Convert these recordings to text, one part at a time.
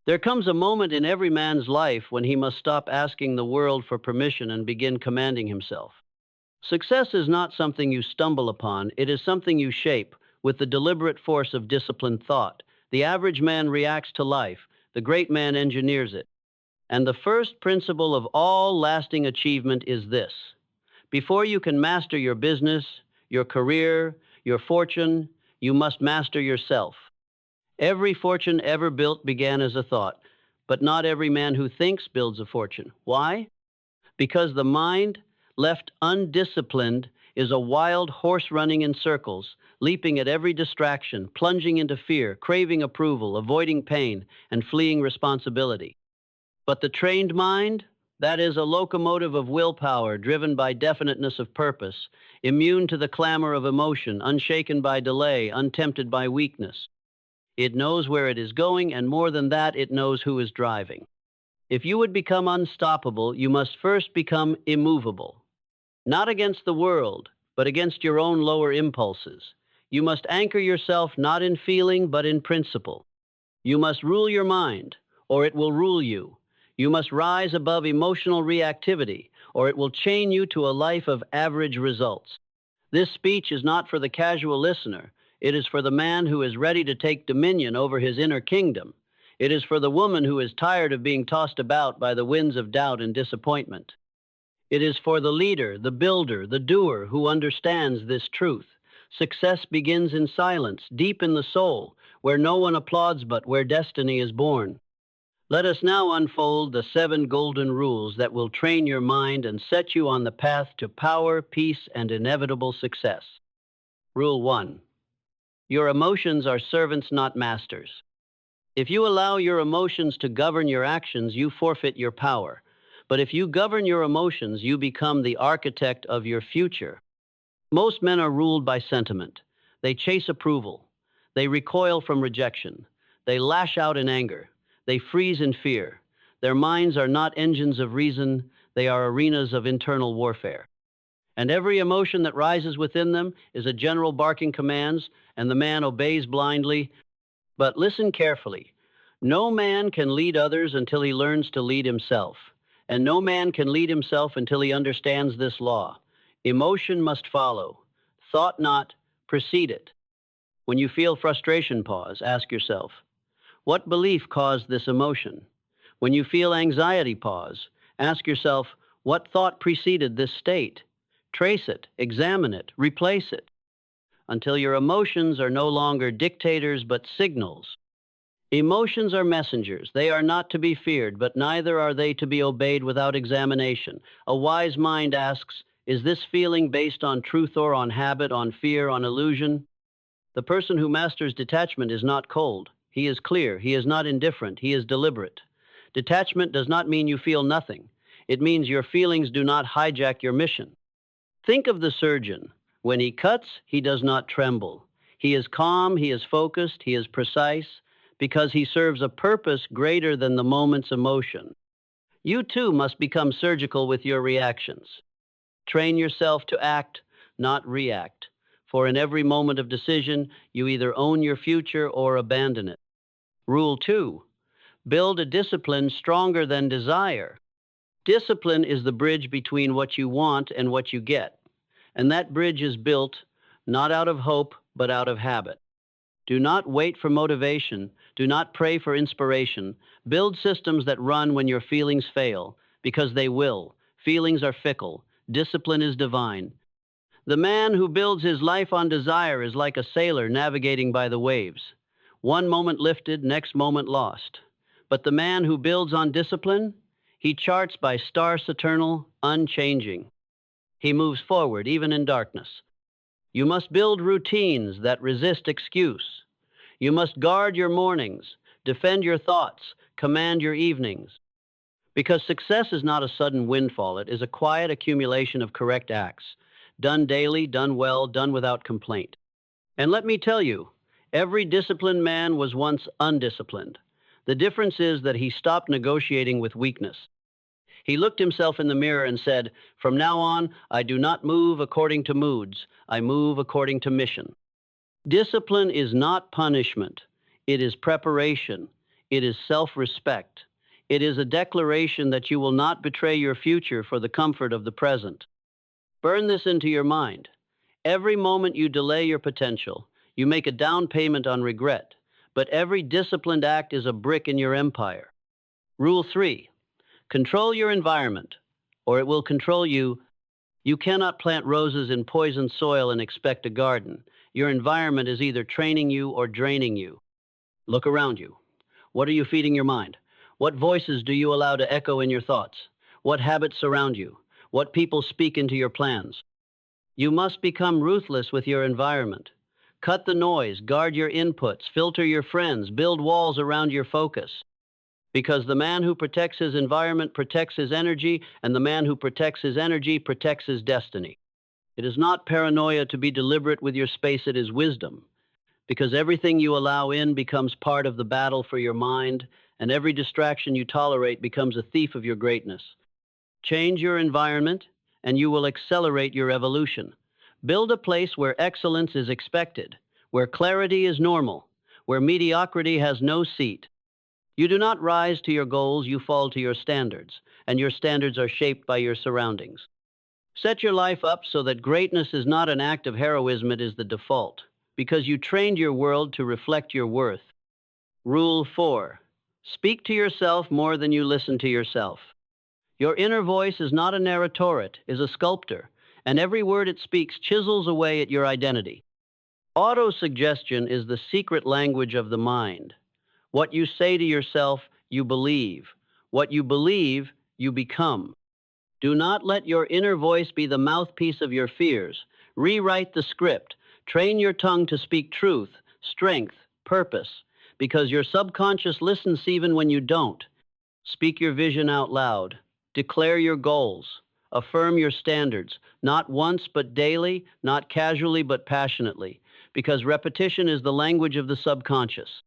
There comes a moment in every man's life when he must stop asking the world for permission and begin commanding himself. Success is not something you stumble upon, it is something you shape with the deliberate force of disciplined thought. The average man reacts to life, the great man engineers it. And the first principle of all lasting achievement is this: before you can master your business, your career, your fortune, you must master yourself. Every fortune ever built began as a thought, but not every man who thinks builds a fortune. Why? Because the mind, left undisciplined, is a wild horse running in circles, leaping at every distraction, plunging into fear, craving approval, avoiding pain, and fleeing responsibility. But the trained mind, that is a locomotive of willpower driven by definiteness of purpose, immune to the clamor of emotion, unshaken by delay, untempted by weakness. It knows where it is going, and more than that, it knows who is driving. If you would become unstoppable, you must first become immovable. Not against the world, but against your own lower impulses. You must anchor yourself not in feeling, but in principle. You must rule your mind, or it will rule you. You must rise above emotional reactivity, or it will chain you to a life of average results. This speech is not for the casual listener. It is for the man who is ready to take dominion over his inner kingdom. It is for the woman who is tired of being tossed about by the winds of doubt and disappointment. It is for the leader, the builder, the doer who understands this truth. Success begins in silence, deep in the soul, where no one applauds but where destiny is born. Let us now unfold the 7 golden rules that will train your mind and set you on the path to power, peace, and inevitable success. Rule 1. Your emotions are servants, not masters. If you allow your emotions to govern your actions, you forfeit your power. But if you govern your emotions, you become the architect of your future. Most men are ruled by sentiment. They chase approval. They recoil from rejection. They lash out in anger. They freeze in fear. Their minds are not engines of reason. They are arenas of internal warfare. And every emotion that rises within them is a general barking commands, and the man obeys blindly. But listen carefully. No man can lead others until he learns to lead himself. And no man can lead himself until he understands this law. Emotion must follow. Thought not, precede it. When you feel frustration, pause. Ask yourself, what belief caused this emotion? When you feel anxiety, pause. Ask yourself, what thought preceded this state? Trace it, examine it, replace it, until your emotions are no longer dictators but signals. Emotions are messengers. They are not to be feared, but neither are they to be obeyed without examination. A wise mind asks, is this feeling based on truth or on habit, on fear, on illusion? The person who masters detachment is not cold. He is clear. He is not indifferent. He is deliberate. Detachment does not mean you feel nothing. It means your feelings do not hijack your mission. Think of the surgeon. When he cuts, he does not tremble. He is calm, he is focused, he is precise, because he serves a purpose greater than the moment's emotion. You too must become surgical with your reactions. Train yourself to act, not react. For in every moment of decision, you either own your future or abandon it. Rule 2. Build a discipline stronger than desire. Discipline is the bridge between what you want and what you get. And that bridge is built not out of hope, but out of habit. Do not wait for motivation. Do not pray for inspiration. Build systems that run when your feelings fail, because they will. Feelings are fickle. Discipline is divine. The man who builds his life on desire is like a sailor navigating by the waves. One moment lifted, next moment lost. But the man who builds on discipline, he charts by stars eternal, unchanging. He moves forward, even in darkness. You must build routines that resist excuse. You must guard your mornings, defend your thoughts, command your evenings. Because success is not a sudden windfall, it is a quiet accumulation of correct acts, done daily, done well, done without complaint. And let me tell you, every disciplined man was once undisciplined. The difference is that he stopped negotiating with weakness. He looked himself in the mirror and said, from now on, I do not move according to moods. I move according to mission. Discipline is not punishment. It is preparation. It is self-respect. It is a declaration that you will not betray your future for the comfort of the present. Burn this into your mind. Every moment you delay your potential, you make a down payment on regret, but every disciplined act is a brick in your empire. Rule 3. Control your environment, or it will control you. You cannot plant roses in poisoned soil and expect a garden. Your environment is either training you or draining you. Look around you. What are you feeding your mind? What voices do you allow to echo in your thoughts? What habits surround you? What people speak into your plans? You must become ruthless with your environment. Cut the noise, guard your inputs, filter your friends, build walls around your focus. Because the man who protects his environment protects his energy, and the man who protects his energy protects his destiny. It is not paranoia to be deliberate with your space, it is wisdom. Because everything you allow in becomes part of the battle for your mind, and every distraction you tolerate becomes a thief of your greatness. Change your environment, and you will accelerate your evolution. Build a place where excellence is expected, where clarity is normal, where mediocrity has no seat. You do not rise to your goals, you fall to your standards, and your standards are shaped by your surroundings. Set your life up so that greatness is not an act of heroism, it is the default, because you trained your world to reflect your worth. Rule 4. Speak to yourself more than you listen to yourself. Your inner voice is not a narrator, it is a sculptor, and every word it speaks chisels away at your identity. Autosuggestion is the secret language of the mind. What you say to yourself, you believe. What you believe, you become. Do not let your inner voice be the mouthpiece of your fears. Rewrite the script. Train your tongue to speak truth, strength, purpose, because your subconscious listens even when you don't. Speak your vision out loud. Declare your goals. Affirm your standards, not once but daily, not casually but passionately, because repetition is the language of the subconscious.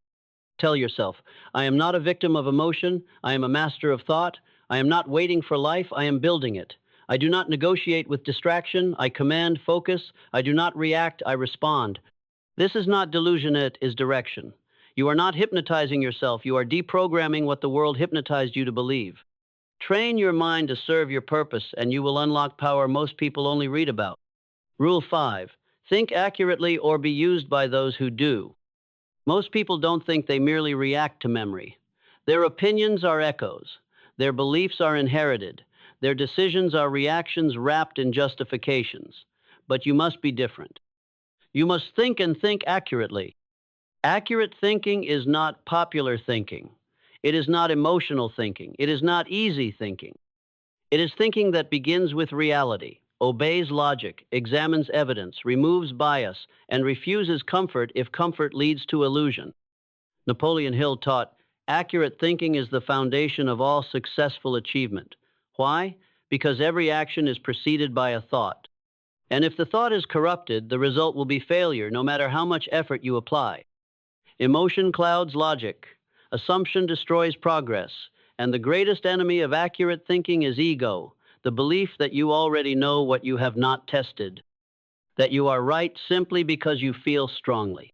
Tell yourself, I am not a victim of emotion, I am a master of thought, I am not waiting for life, I am building it. I do not negotiate with distraction, I command focus, I do not react, I respond. This is not delusion, it is direction. You are not hypnotizing yourself, you are deprogramming what the world hypnotized you to believe. Train your mind to serve your purpose, and you will unlock power most people only read about. Rule 5. Think accurately or be used by those who do. Most people don't think, they merely react to memory. Their opinions are echoes. Their beliefs are inherited. Their decisions are reactions wrapped in justifications. But you must be different. You must think and think accurately. Accurate thinking is not popular thinking. It is not emotional thinking. It is not easy thinking. It is thinking that begins with reality, obeys logic, examines evidence, removes bias, and refuses comfort if comfort leads to illusion. Napoleon Hill taught, accurate thinking is the foundation of all successful achievement. Why? Because every action is preceded by a thought. And if the thought is corrupted, the result will be failure, no matter how much effort you apply. Emotion clouds logic. Assumption destroys progress. And the greatest enemy of accurate thinking is ego, the belief that you already know what you have not tested, that you are right simply because you feel strongly.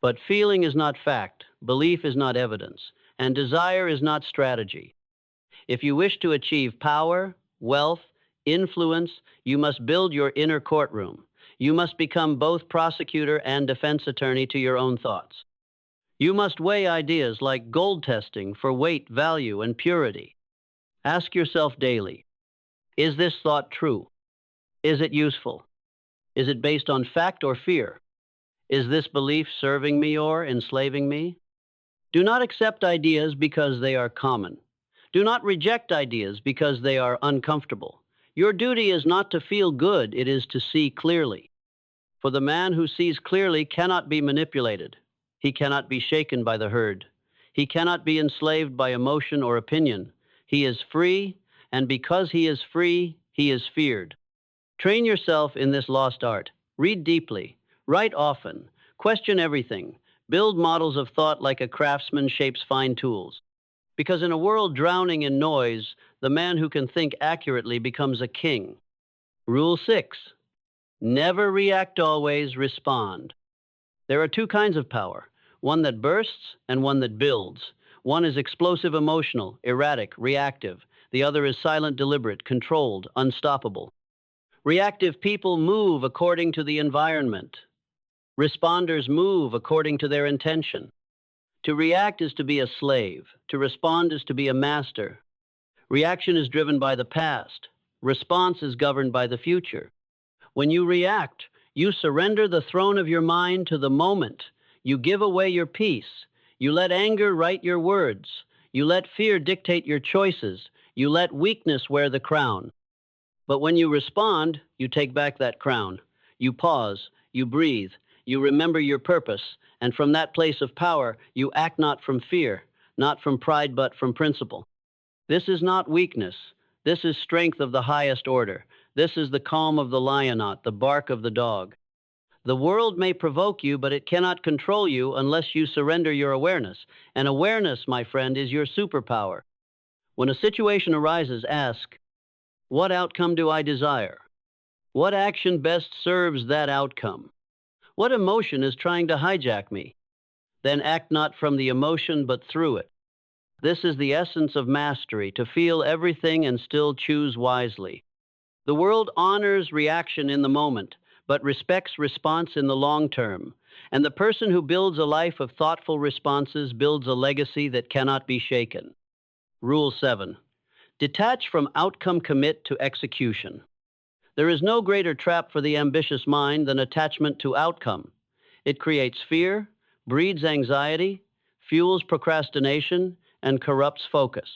But feeling is not fact, belief is not evidence, and desire is not strategy. If you wish to achieve power, wealth, influence, you must build your inner courtroom. You must become both prosecutor and defense attorney to your own thoughts. You must weigh ideas like gold testing for weight, value, and purity. Ask yourself daily, is this thought true? Is it useful? Is it based on fact or fear? Is this belief serving me or enslaving me? Do not accept ideas because they are common. Do not reject ideas because they are uncomfortable. Your duty is not to feel good, it is to see clearly. For the man who sees clearly cannot be manipulated. He cannot be shaken by the herd. He cannot be enslaved by emotion or opinion. He is free, and because he is free, he is feared. Train yourself in this lost art. Read deeply. Write often. Question everything. Build models of thought like a craftsman shapes fine tools. Because in a world drowning in noise, the man who can think accurately becomes a king. Rule 6. Never react, always respond. There are two kinds of power, one that bursts and one that builds. One is explosive emotional, erratic, reactive. The other is silent deliberate, controlled, unstoppable. Reactive people move according to the environment. Responders move according to their intention. To react is to be a slave. To respond is to be a master. Reaction is driven by the past. Response is governed by the future. When you react, you surrender the throne of your mind to the moment. You give away your peace. You let anger write your words. You let fear dictate your choices. You let weakness wear the crown. But when you respond, you take back that crown. You pause, you breathe, you remember your purpose, and from that place of power, you act not from fear, not from pride, but from principle. This is not weakness. This is strength of the highest order. This is the calm of the lion, not the bark of the dog. The world may provoke you, but it cannot control you unless you surrender your awareness. And awareness, my friend, is your superpower. When a situation arises, ask, what outcome do I desire? What action best serves that outcome? What emotion is trying to hijack me? Then act not from the emotion, but through it. This is the essence of mastery, to feel everything and still choose wisely. The world honors reaction in the moment, but respects response in the long term. And the person who builds a life of thoughtful responses builds a legacy that cannot be shaken. Rule 7. Detach from outcome, commit to execution. There is no greater trap for the ambitious mind than attachment to outcome. It creates fear, breeds anxiety, fuels procrastination, and corrupts focus.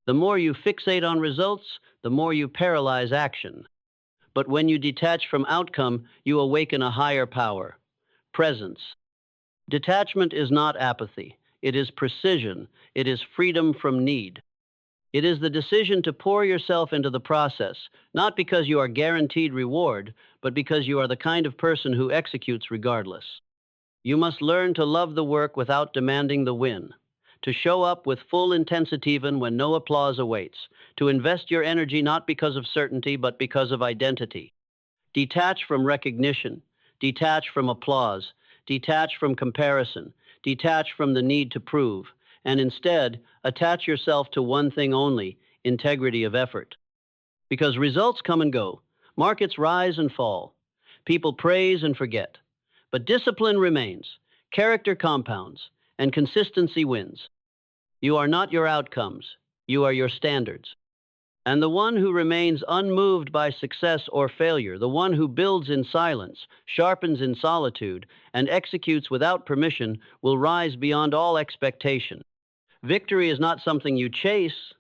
The more you fixate on results, the more you paralyze action. But when you detach from outcome, you awaken a higher power, presence. Detachment is not apathy. It is precision. It is freedom from need. It is the decision to pour yourself into the process, not because you are guaranteed reward, but because you are the kind of person who executes regardless. You must learn to love the work without demanding the win, to show up with full intensity even when no applause awaits, to invest your energy not because of certainty, but because of identity. Detach from recognition, detach from applause, detach from comparison, detach from the need to prove, and instead attach yourself to one thing only, integrity of effort. Because results come and go, markets rise and fall, people praise and forget, but discipline remains, character compounds, and consistency wins. You are not your outcomes, you are your standards. And the one who remains unmoved by success or failure, the one who builds in silence, sharpens in solitude, and executes without permission, will rise beyond all expectation. Victory is not something you chase,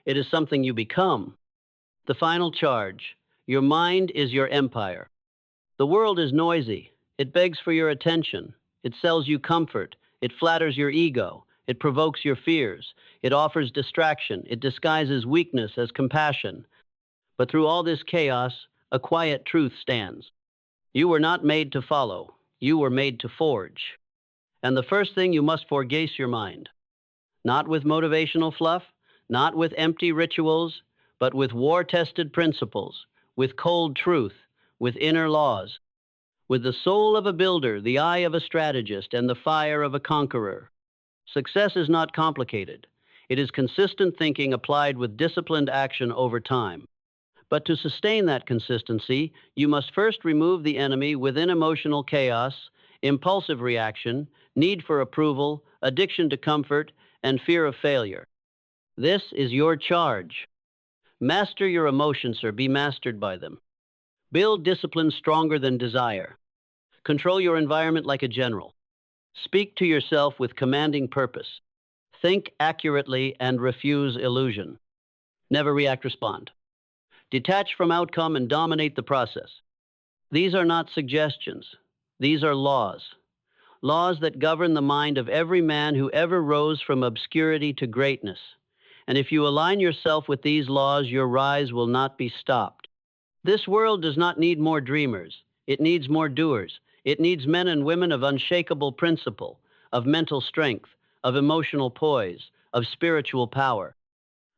it is something you become. The final charge: your mind is your empire. The world is noisy, it begs for your attention, it sells you comfort, it flatters your ego, it provokes your fears, it offers distraction, it disguises weakness as compassion. But through all this chaos, a quiet truth stands. You were not made to follow, you were made to forge. And the first thing, you must forgaze your mind. Not with motivational fluff, not with empty rituals, but with war-tested principles, with cold truth, with inner laws, with the soul of a builder, the eye of a strategist, and the fire of a conqueror. Success is not complicated. It is consistent thinking applied with disciplined action over time. But to sustain that consistency, you must first remove the enemy within: emotional chaos, impulsive reaction, need for approval, addiction to comfort, and fear of failure. This is your charge. Master your emotions, or be mastered by them. Build discipline stronger than desire. Control your environment like a general. Speak to yourself with commanding purpose. Think accurately and refuse illusion. Never react, respond. Detach from outcome and dominate the process. These are not suggestions. These are laws. Laws that govern the mind of every man who ever rose from obscurity to greatness. And if you align yourself with these laws, your rise will not be stopped. This world does not need more dreamers. It needs more doers. It needs men and women of unshakable principle, of mental strength, of emotional poise, of spiritual power.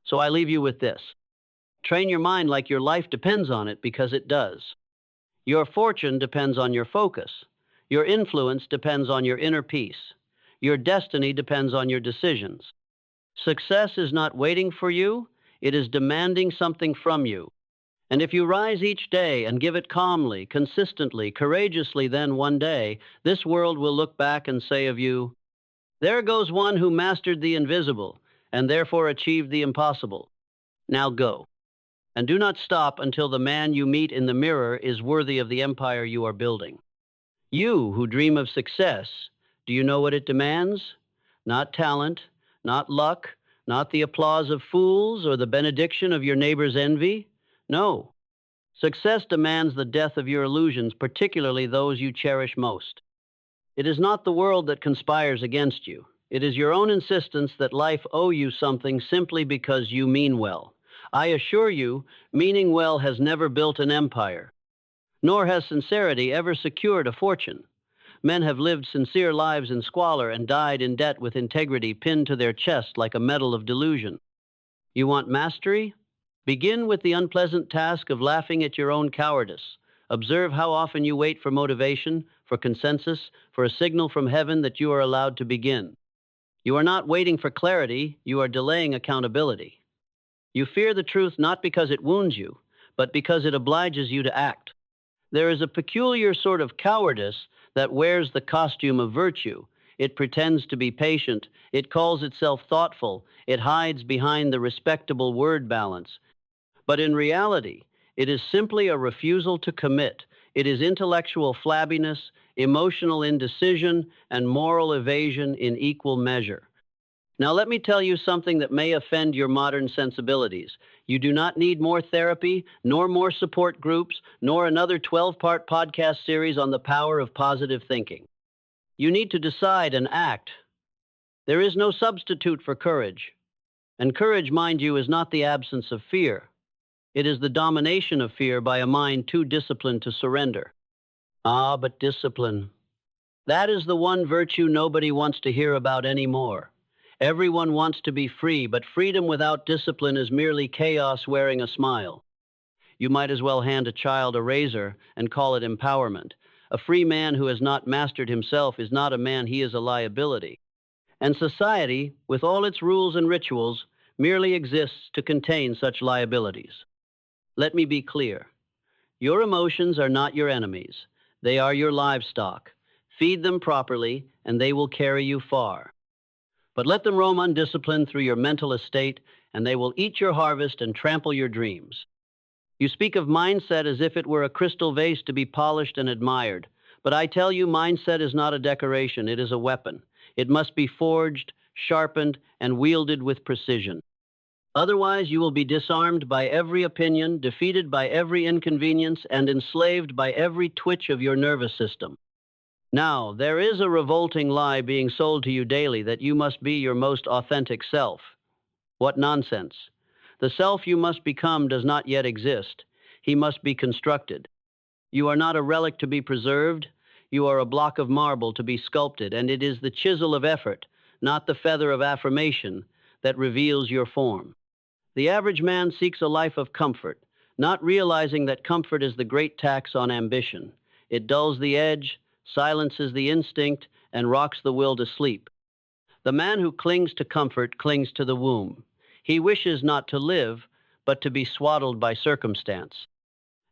So I leave you with this. Train your mind like your life depends on it, because it does. Your fortune depends on your focus. Your influence depends on your inner peace. Your destiny depends on your decisions. Success is not waiting for you, it is demanding something from you. And if you rise each day and give it calmly, consistently, courageously, then one day, this world will look back and say of you, there goes one who mastered the invisible and therefore achieved the impossible. Now go. And do not stop until the man you meet in the mirror is worthy of the empire you are building. You who dream of success, do you know what it demands? Not talent, not luck, not the applause of fools or the benediction of your neighbor's envy. No. Success demands the death of your illusions, particularly those you cherish most. It is not the world that conspires against you. It is your own insistence that life owe you something simply because you mean well. I assure you, meaning well has never built an empire, nor has sincerity ever secured a fortune. Men have lived sincere lives in squalor and died in debt with integrity pinned to their chest like a medal of delusion. You want mastery? Begin with the unpleasant task of laughing at your own cowardice. Observe how often you wait for motivation, for consensus, for a signal from heaven that you are allowed to begin. You are not waiting for clarity, you are delaying accountability. You fear the truth not because it wounds you, but because it obliges you to act. There is a peculiar sort of cowardice that wears the costume of virtue. It pretends to be patient, it calls itself thoughtful, it hides behind the respectable word balance. But in reality, it is simply a refusal to commit. It is intellectual flabbiness, emotional indecision, and moral evasion in equal measure. Now, let me tell you something that may offend your modern sensibilities. You do not need more therapy, nor more support groups, nor another 12-part podcast series on the power of positive thinking. You need to decide and act. There is no substitute for courage. And courage, mind you, is not the absence of fear. It is the domination of fear by a mind too disciplined to surrender. Ah, but discipline. That is the one virtue nobody wants to hear about anymore. Everyone wants to be free, but freedom without discipline is merely chaos wearing a smile. You might as well hand a child a razor and call it empowerment. A free man who has not mastered himself is not a man, he is a liability. And society, with all its rules and rituals, merely exists to contain such liabilities. Let me be clear. Your emotions are not your enemies. They are your livestock. Feed them properly, and they will carry you far. But let them roam undisciplined through your mental estate, and they will eat your harvest and trample your dreams. You speak of mindset as if it were a crystal vase to be polished and admired. But I tell you, mindset is not a decoration, it is a weapon. It must be forged, sharpened, and wielded with precision. Otherwise, you will be disarmed by every opinion, defeated by every inconvenience, and enslaved by every twitch of your nervous system. Now, there is a revolting lie being sold to you daily that you must be your most authentic self. What nonsense. The self you must become does not yet exist. He must be constructed. You are not a relic to be preserved. You are a block of marble to be sculpted, and it is the chisel of effort, not the feather of affirmation, that reveals your form. The average man seeks a life of comfort, not realizing that comfort is the great tax on ambition. It dulls the edge, silences the instinct, and rocks the will to sleep. The man who clings to comfort clings to the womb. He wishes not to live, but to be swaddled by circumstance.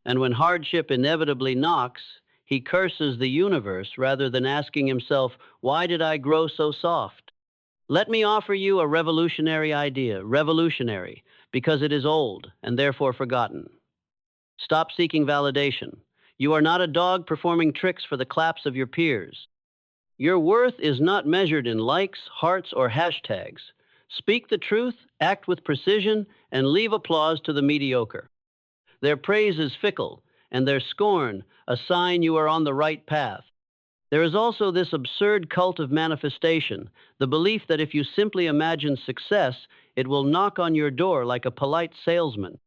And when hardship inevitably knocks, he curses the universe rather than asking himself, why did I grow so soft? Let me offer you a revolutionary idea, revolutionary, because it is old and therefore forgotten. Stop seeking validation. You are not a dog performing tricks for the claps of your peers. Your worth is not measured in likes, hearts, or hashtags. Speak the truth, act with precision, and leave applause to the mediocre. Their praise is fickle, and their scorn a sign you are on the right path. There is also this absurd cult of manifestation, the belief that if you simply imagine success, it will knock on your door like a polite salesman.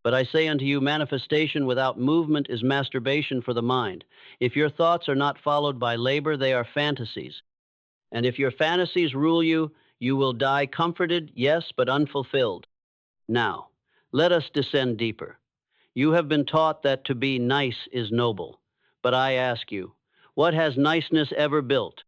But I say unto you, manifestation without movement is masturbation for the mind. If your thoughts are not followed by labor, they are fantasies. And if your fantasies rule you, you will die comforted, yes, but unfulfilled. Now, let us descend deeper. You have been taught that to be nice is noble. But I ask you, what has niceness ever built?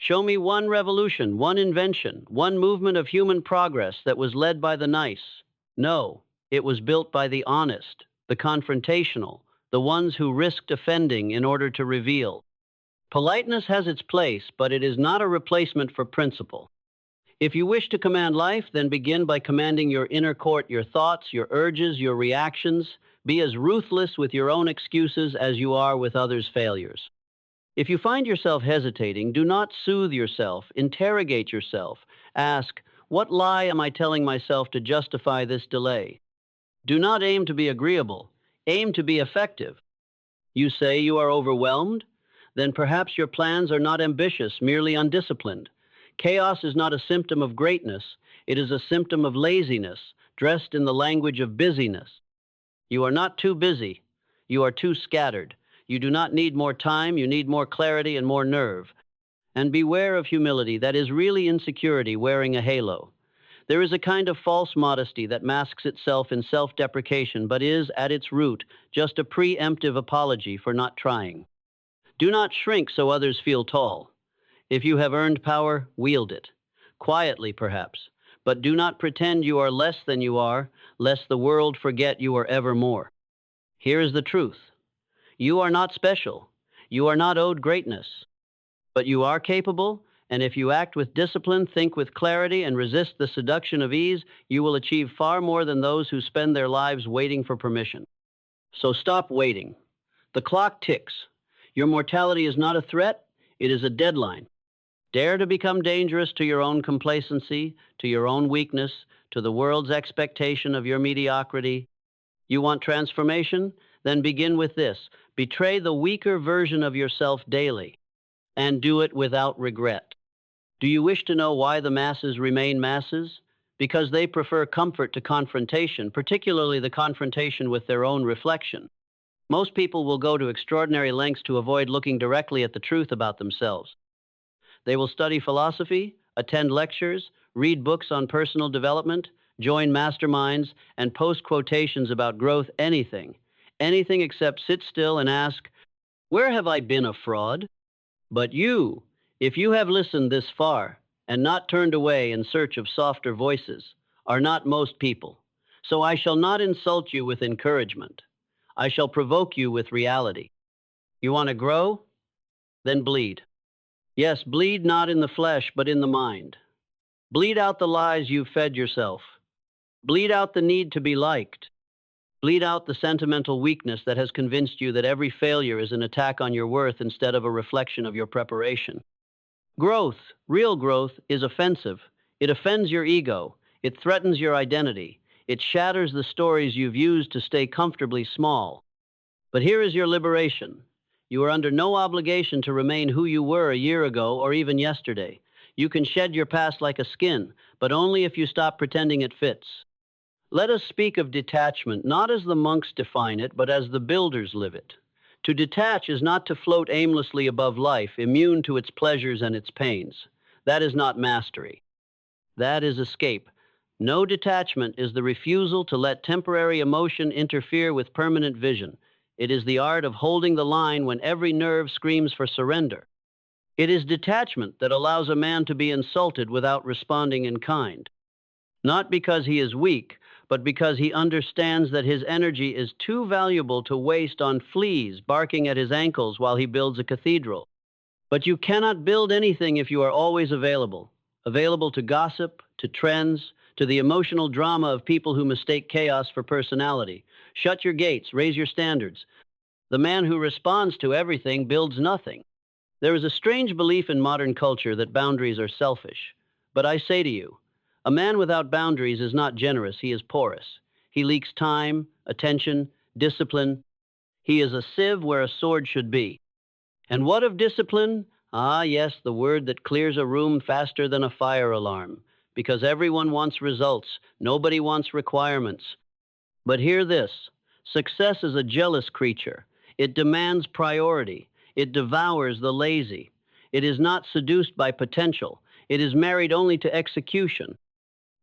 Show me one revolution, one invention, one movement of human progress that was led by the nice. No, it was built by the honest, the confrontational, the ones who risked offending in order to reveal. Politeness has its place, but it is not a replacement for principle. If you wish to command life, then begin by commanding your inner court, your thoughts, your urges, your reactions. Be as ruthless with your own excuses as you are with others' failures. If you find yourself hesitating, do not soothe yourself, interrogate yourself. Ask, what lie am I telling myself to justify this delay? Do not aim to be agreeable, aim to be effective. You say you are overwhelmed? Then perhaps your plans are not ambitious, merely undisciplined. Chaos is not a symptom of greatness, it is a symptom of laziness, dressed in the language of busyness. You are not too busy, you are too scattered. You do not need more time, you need more clarity and more nerve. And beware of humility, that is really insecurity wearing a halo. There is a kind of false modesty that masks itself in self-deprecation, but is, at its root, just a preemptive apology for not trying. Do not shrink so others feel tall. If you have earned power, wield it. Quietly, perhaps. But do not pretend you are less than you are, lest the world forget you are ever more. Here is the truth. You are not special. You are not owed greatness. But you are capable, and if you act with discipline, think with clarity, and resist the seduction of ease, you will achieve far more than those who spend their lives waiting for permission. So stop waiting. The clock ticks. Your mortality is not a threat, it is a deadline. Dare to become dangerous to your own complacency, to your own weakness, to the world's expectation of your mediocrity. You want transformation? Then begin with this. Betray the weaker version of yourself daily, and do it without regret. Do you wish to know why the masses remain masses? Because they prefer comfort to confrontation, particularly the confrontation with their own reflection. Most people will go to extraordinary lengths to avoid looking directly at the truth about themselves. They will study philosophy, attend lectures, read books on personal development, join masterminds, and post quotations about growth, anything except sit still and ask, where have I been a fraud? But you, if you have listened this far and not turned away in search of softer voices, are not most people. So I shall not insult you with encouragement. I shall provoke you with reality. You want to grow? Then bleed. Yes, bleed not in the flesh, but in the mind. Bleed out the lies you've fed yourself. Bleed out the need to be liked. Bleed out the sentimental weakness that has convinced you that every failure is an attack on your worth instead of a reflection of your preparation. Growth, real growth, is offensive. It offends your ego. It threatens your identity. It shatters the stories you've used to stay comfortably small. But here is your liberation. You are under no obligation to remain who you were a year ago or even yesterday. You can shed your past like a skin, but only if you stop pretending it fits. Let us speak of detachment, not as the monks define it, but as the builders live it. To detach is not to float aimlessly above life, immune to its pleasures and its pains. That is not mastery. That is escape. No detachment is the refusal to let temporary emotion interfere with permanent vision. It is the art of holding the line when every nerve screams for surrender. It is detachment that allows a man to be insulted without responding in kind. Not because he is weak, but because he understands that his energy is too valuable to waste on fleas barking at his ankles while he builds a cathedral. But you cannot build anything if you are always available to gossip, to trends, to the emotional drama of people who mistake chaos for personality. Shut your gates, raise your standards. The man who responds to everything builds nothing. There is a strange belief in modern culture that boundaries are selfish. But I say to you, a man without boundaries is not generous, he is porous. He leaks time, attention, discipline. He is a sieve where a sword should be. And what of discipline? Ah, yes, the word that clears a room faster than a fire alarm. Because everyone wants results, nobody wants requirements. But hear this, success is a jealous creature. It demands priority. It devours the lazy. It is not seduced by potential. It is married only to execution.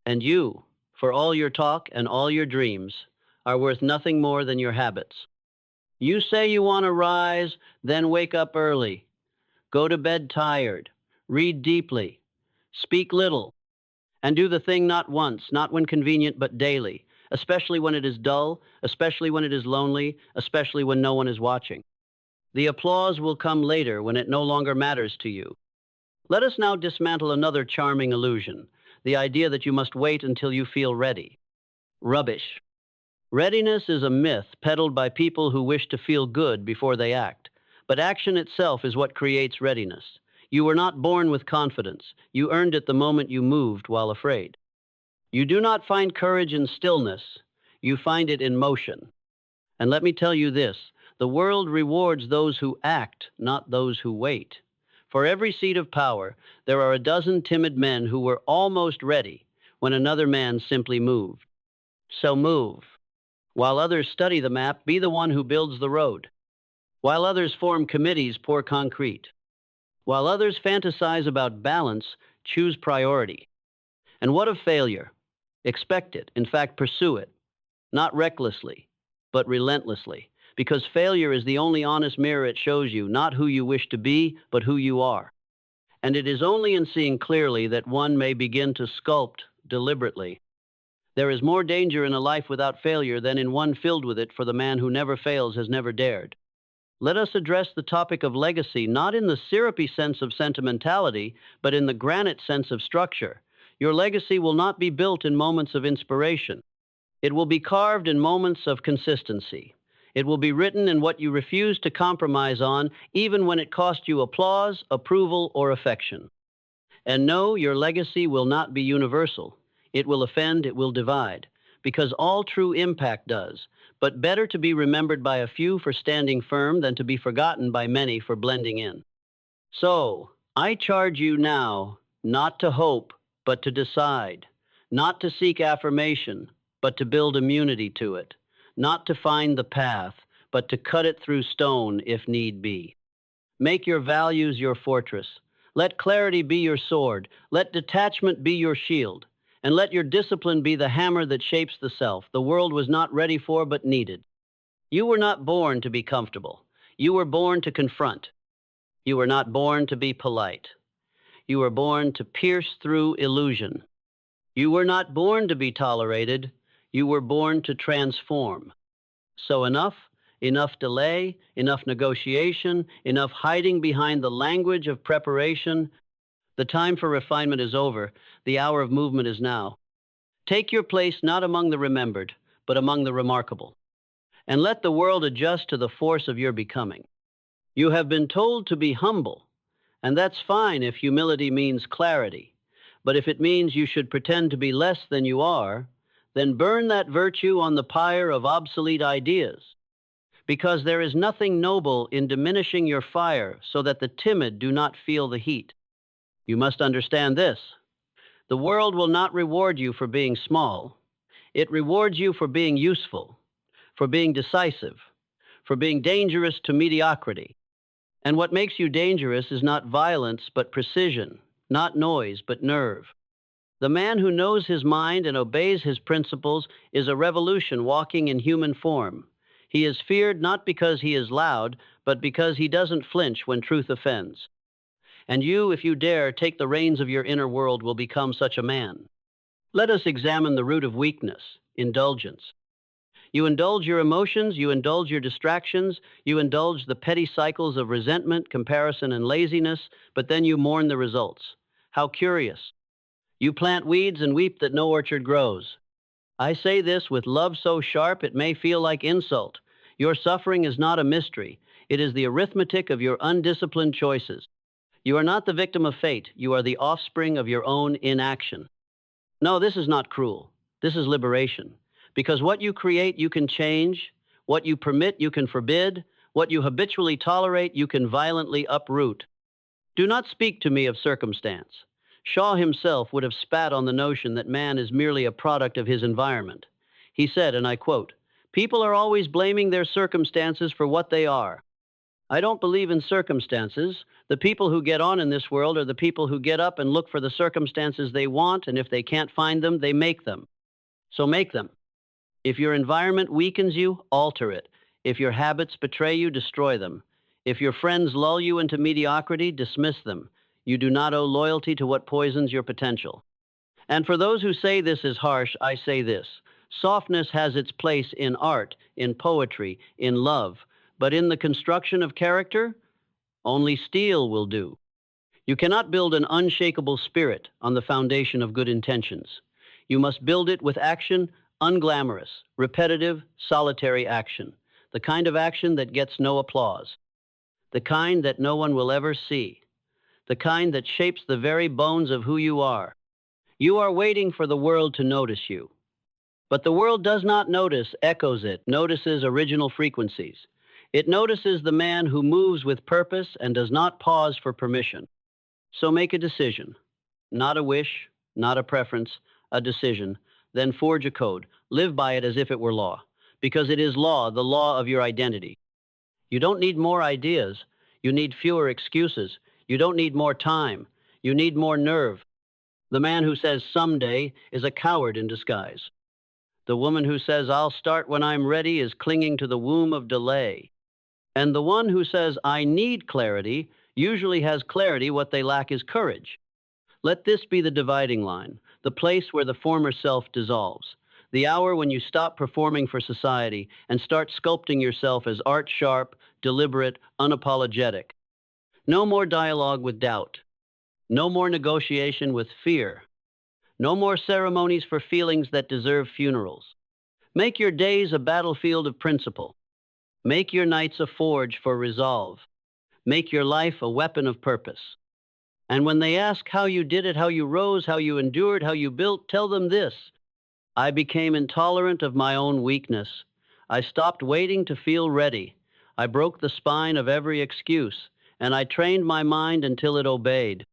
And you, for all your talk and all your dreams, are worth nothing more than your habits. You say you want to rise, then wake up early. Go to bed tired. Read deeply. Speak little. And do the thing not once, not when convenient, but daily, especially when it is dull, especially when it is lonely, especially when no one is watching. The applause will come later when it no longer matters to you. Let us now dismantle another charming illusion, the idea that you must wait until you feel ready. Rubbish. Readiness is a myth peddled by people who wish to feel good before they act. But action itself is what creates readiness. You were not born with confidence. You earned it the moment you moved while afraid. You do not find courage in stillness. You find it in motion. And let me tell you this, the world rewards those who act, not those who wait. For every seat of power, there are a dozen timid men who were almost ready when another man simply moved. So move. While others study the map, be the one who builds the road. While others form committees, pour concrete. While others fantasize about balance, choose priority. And what of failure? Expect it, in fact, pursue it. Not recklessly, but relentlessly. Because failure is the only honest mirror it shows you, not who you wish to be, but who you are. And it is only in seeing clearly that one may begin to sculpt deliberately. There is more danger in a life without failure than in one filled with it, for the man who never fails has never dared. Let us address the topic of legacy not in the syrupy sense of sentimentality, but in the granite sense of structure. Your legacy will not be built in moments of inspiration. It will be carved in moments of consistency. It will be written in what you refuse to compromise on, even when it costs you applause, approval, or affection. And no, your legacy will not be universal. It will offend, it will divide, because all true impact does. But better to be remembered by a few for standing firm than to be forgotten by many for blending in. So, I charge you now not to hope, but to decide, not to seek affirmation, but to build immunity to it, not to find the path, but to cut it through stone if need be. Make your values your fortress. Let clarity be your sword. Let detachment be your shield. And let your discipline be the hammer that shapes the self the world was not ready for but needed. You were not born to be comfortable. You were born to confront. You were not born to be polite. You were born to pierce through illusion. You were not born to be tolerated. You were born to transform. So enough delay, enough negotiation, enough hiding behind the language of preparation. The time for refinement is over. The hour of movement is now. Take your place not among the remembered, but among the remarkable. And let the world adjust to the force of your becoming. You have been told to be humble, and that's fine if humility means clarity. But if it means you should pretend to be less than you are, then burn that virtue on the pyre of obsolete ideas. Because there is nothing noble in diminishing your fire so that the timid do not feel the heat. You must understand this. The world will not reward you for being small. It rewards you for being useful, for being decisive, for being dangerous to mediocrity. And what makes you dangerous is not violence, but precision, not noise, but nerve. The man who knows his mind and obeys his principles is a revolution walking in human form. He is feared not because he is loud, but because he doesn't flinch when truth offends. And you, if you dare, take the reins of your inner world, will become such a man. Let us examine the root of weakness, indulgence. You indulge your emotions, you indulge your distractions, you indulge the petty cycles of resentment, comparison, and laziness, but then you mourn the results. How curious. You plant weeds and weep that no orchard grows. I say this with love so sharp it may feel like insult. Your suffering is not a mystery. It is the arithmetic of your undisciplined choices. You are not the victim of fate. You are the offspring of your own inaction. No, this is not cruel. This is liberation. Because what you create, you can change. What you permit, you can forbid. What you habitually tolerate, you can violently uproot. Do not speak to me of circumstance. Shaw himself would have spat on the notion that man is merely a product of his environment. He said, and I quote, "People are always blaming their circumstances for what they are. I don't believe in circumstances. The people who get on in this world are the people who get up and look for the circumstances they want, and if they can't find them, they make them. So make them. If your environment weakens you, alter it. If your habits betray you, destroy them. If your friends lull you into mediocrity, dismiss them. You do not owe loyalty to what poisons your potential. And for those who say this is harsh, I say this. Softness has its place in art, in poetry, in love, but in the construction of character, only steel will do. You cannot build an unshakable spirit on the foundation of good intentions. You must build it with action, unglamorous, repetitive, solitary action, the kind of action that gets no applause, the kind that no one will ever see, the kind that shapes the very bones of who you are. You are waiting for the world to notice you. But the world does not notice, echoes it, notices original frequencies. It notices the man who moves with purpose and does not pause for permission. So make a decision, not a wish, not a preference, a decision. Then forge a code. Live by it as if it were law, because it is law, the law of your identity. You don't need more ideas. You need fewer excuses. You don't need more time. You need more nerve. The man who says someday is a coward in disguise. The woman who says I'll start when I'm ready is clinging to the womb of delay. And the one who says I need clarity usually has clarity. What they lack is courage. Let this be the dividing line, the place where the former self dissolves, the hour when you stop performing for society and start sculpting yourself as art sharp, deliberate, unapologetic. No more dialogue with doubt. No more negotiation with fear. No more ceremonies for feelings that deserve funerals. Make your days a battlefield of principle. Make your nights a forge for resolve. Make your life a weapon of purpose. And when they ask how you did it, how you rose, how you endured, how you built, tell them this. I became intolerant of my own weakness. I stopped waiting to feel ready. I broke the spine of every excuse, and I trained my mind until it obeyed.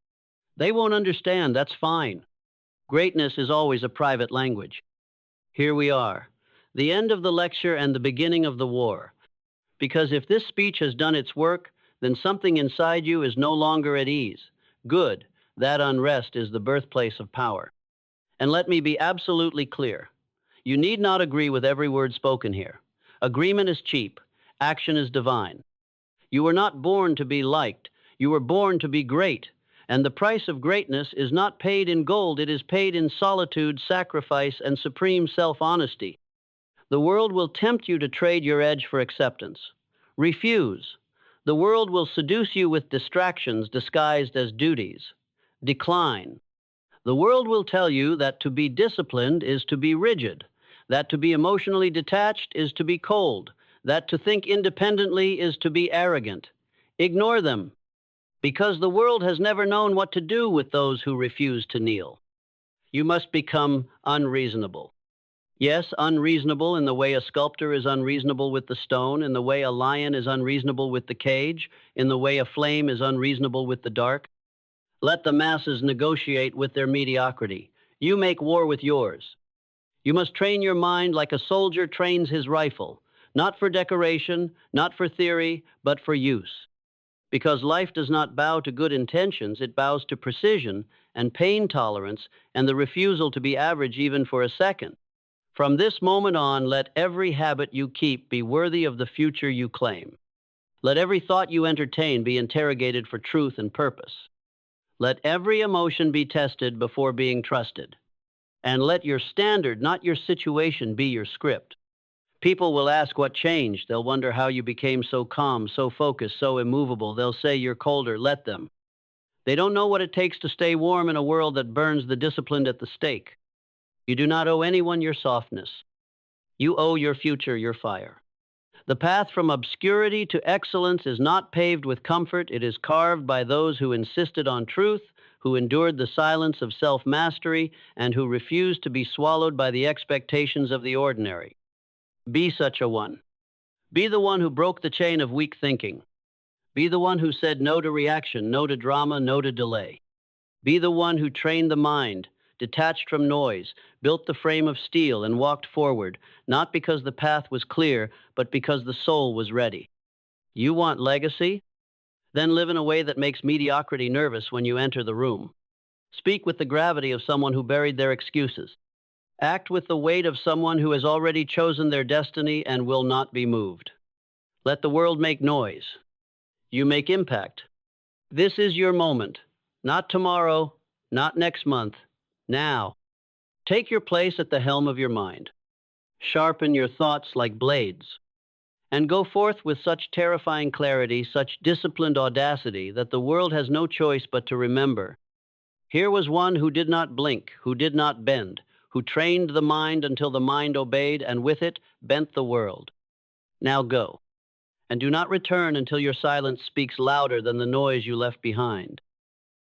They won't understand, that's fine. Greatness is always a private language. Here we are, the end of the lecture and the beginning of the war. Because if this speech has done its work, then something inside you is no longer at ease. Good, that unrest is the birthplace of power. And let me be absolutely clear. You need not agree with every word spoken here. Agreement is cheap. Action is divine. You were not born to be liked. You were born to be great. And the price of greatness is not paid in gold. It is paid in solitude, sacrifice, and supreme self-honesty. The world will tempt you to trade your edge for acceptance. Refuse. The world will seduce you with distractions disguised as duties. Decline. The world will tell you that to be disciplined is to be rigid, that to be emotionally detached is to be cold, that to think independently is to be arrogant. Ignore them, because the world has never known what to do with those who refuse to kneel. You must become unreasonable. Yes, unreasonable in the way a sculptor is unreasonable with the stone, in the way a lion is unreasonable with the cage, in the way a flame is unreasonable with the dark. Let the masses negotiate with their mediocrity. You make war with yours. You must train your mind like a soldier trains his rifle, not for decoration, not for theory, but for use. Because life does not bow to good intentions, it bows to precision and pain tolerance and the refusal to be average even for a second. From this moment on, let every habit you keep be worthy of the future you claim. Let every thought you entertain be interrogated for truth and purpose. Let every emotion be tested before being trusted. And let your standard, not your situation, be your script. People will ask what changed. They'll wonder how you became so calm, so focused, so immovable. They'll say you're colder. Let them. They don't know what it takes to stay warm in a world that burns the disciplined at the stake. You do not owe anyone your softness. You owe your future your fire. The path from obscurity to excellence is not paved with comfort. It is carved by those who insisted on truth, who endured the silence of self-mastery, and who refused to be swallowed by the expectations of the ordinary. Be such a one. Be the one who broke the chain of weak thinking. Be the one who said no to reaction, no to drama, no to delay. Be the one who trained the mind, detached from noise, built the frame of steel, and walked forward, not because the path was clear, but because the soul was ready. You want legacy? Then live in a way that makes mediocrity nervous when you enter the room. Speak with the gravity of someone who buried their excuses. Act with the weight of someone who has already chosen their destiny and will not be moved. Let the world make noise. You make impact. This is your moment. Not tomorrow, not next month. Now, take your place at the helm of your mind. Sharpen your thoughts like blades, and go forth with such terrifying clarity, such disciplined audacity, that the world has no choice but to remember. Here was one who did not blink, who did not bend, who trained the mind until the mind obeyed, and with it bent the world. Now go, and do not return until your silence speaks louder than the noise you left behind.